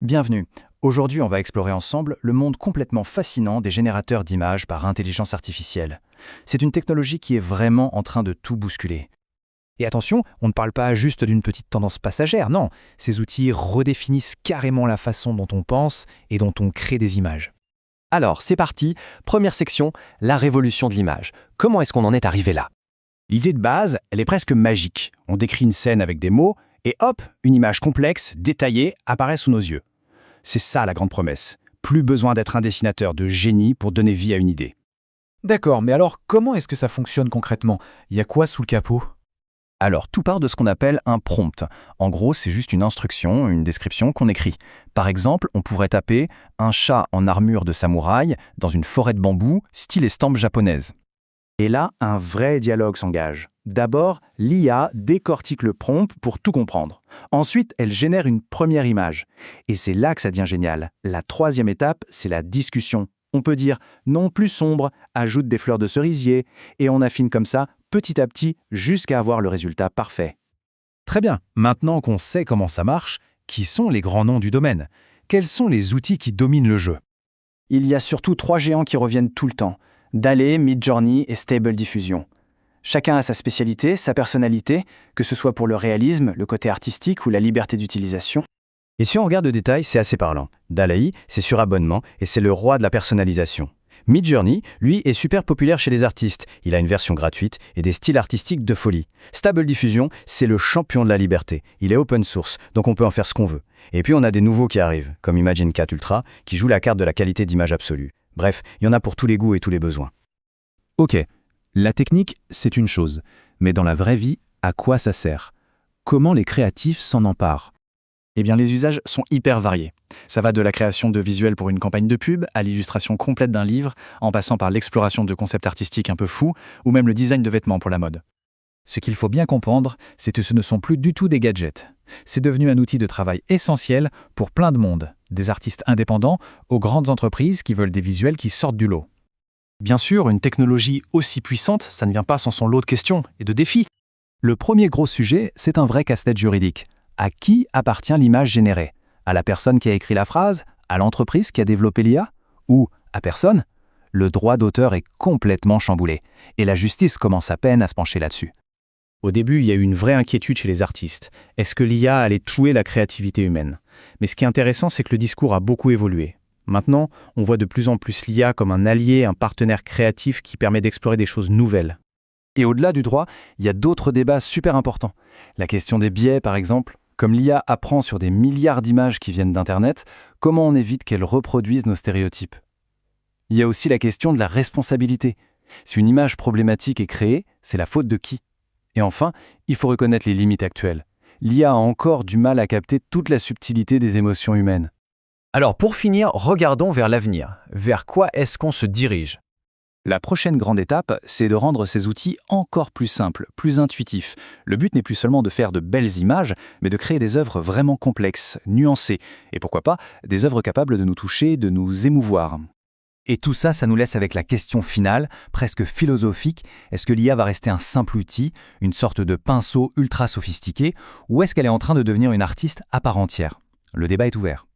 Bienvenue. Aujourd'hui, on va explorer ensemble le monde complètement fascinant des générateurs d'images par intelligence artificielle. C'est une technologie qui est vraiment en train de tout bousculer. Et attention, on ne parle pas juste d'une petite tendance passagère, non. Ces outils redéfinissent carrément la façon dont on pense et dont on crée des images. Alors, c'est parti. Première section, la révolution de l'image. Comment est-ce qu'on en est arrivé là? L'idée de base, elle est presque magique. On décrit une scène avec des mots, et hop, une image complexe, détaillée, apparaît sous nos yeux. C'est ça la grande promesse. Plus besoin d'être un dessinateur de génie pour donner vie à une idée. D'accord, mais alors comment est-ce que ça fonctionne concrètement? Il y a quoi sous le capot? Alors, tout part de ce qu'on appelle un prompt. En gros, c'est juste une instruction, une description qu'on écrit. Par exemple, on pourrait taper « un chat en armure de samouraï dans une forêt de bambou, style estampe japonaise ». Et là, un vrai dialogue s'engage. D'abord, l'IA décortique le prompt pour tout comprendre. Ensuite, elle génère une première image. Et c'est là que ça devient génial. La troisième étape, c'est la discussion. On peut dire « non plus sombre », ajoute des fleurs de cerisier, et on affine comme ça, petit à petit, jusqu'à avoir le résultat parfait. Très bien, maintenant qu'on sait comment ça marche, qui sont les grands noms du domaine? Quels sont les outils qui dominent le jeu? Il y a surtout 3 géants qui reviennent tout le temps. DALL-E, Midjourney et Stable Diffusion. Chacun a sa spécialité, sa personnalité, que ce soit pour le réalisme, le côté artistique ou la liberté d'utilisation. Et si on regarde le détail, c'est assez parlant. DALL-E, c'est sur abonnement et c'est le roi de la personnalisation. Midjourney, lui, est super populaire chez les artistes. Il a une version gratuite et des styles artistiques de folie. Stable Diffusion, c'est le champion de la liberté. Il est open source, donc on peut en faire ce qu'on veut. Et puis on a des nouveaux qui arrivent, comme Imagen 4 Ultra, qui joue la carte de la qualité d'image absolue. Bref, il y en a pour tous les goûts et tous les besoins. Ok, la technique, c'est une chose. Mais dans la vraie vie, à quoi ça sert? Comment les créatifs s'en emparent? Eh bien, les usages sont hyper variés. Ça va de la création de visuels pour une campagne de pub, à l'illustration complète d'un livre, en passant par l'exploration de concepts artistiques un peu fous, ou même le design de vêtements pour la mode. Ce qu'il faut bien comprendre, c'est que ce ne sont plus du tout des gadgets. C'est devenu un outil de travail essentiel pour plein de monde, des artistes indépendants aux grandes entreprises qui veulent des visuels qui sortent du lot. Bien sûr, une technologie aussi puissante, ça ne vient pas sans son lot de questions et de défis. Le premier gros sujet, c'est un vrai casse-tête juridique. À qui appartient l'image générée? À la personne qui a écrit la phrase? À l'entreprise qui a développé l'IA? Ou à personne? Le droit d'auteur est complètement chamboulé, et la justice commence à peine à se pencher là-dessus. Au début, il y a eu une vraie inquiétude chez les artistes. Est-ce que l'IA allait tuer la créativité humaine? Mais ce qui est intéressant, c'est que le discours a beaucoup évolué. Maintenant, on voit de plus en plus l'IA comme un allié, un partenaire créatif qui permet d'explorer des choses nouvelles. Et au-delà du droit, il y a d'autres débats super importants. La question des biais, par exemple. Comme l'IA apprend sur des milliards d'images qui viennent d'Internet, comment on évite qu'elle reproduise nos stéréotypes? Il y a aussi la question de la responsabilité. Si une image problématique est créée, c'est la faute de qui? Et enfin, il faut reconnaître les limites actuelles. L'IA a encore du mal à capter toute la subtilité des émotions humaines. Alors pour finir, regardons vers l'avenir. Vers quoi est-ce qu'on se dirige? La prochaine grande étape, c'est de rendre ces outils encore plus simples, plus intuitifs. Le but n'est plus seulement de faire de belles images, mais de créer des œuvres vraiment complexes, nuancées, et pourquoi pas, des œuvres capables de nous toucher, de nous émouvoir. Et tout ça, ça nous laisse avec la question finale, presque philosophique. Est-ce que l'IA va rester un simple outil, une sorte de pinceau ultra sophistiqué, ou est-ce qu'elle est en train de devenir une artiste à part entière? Le débat est ouvert.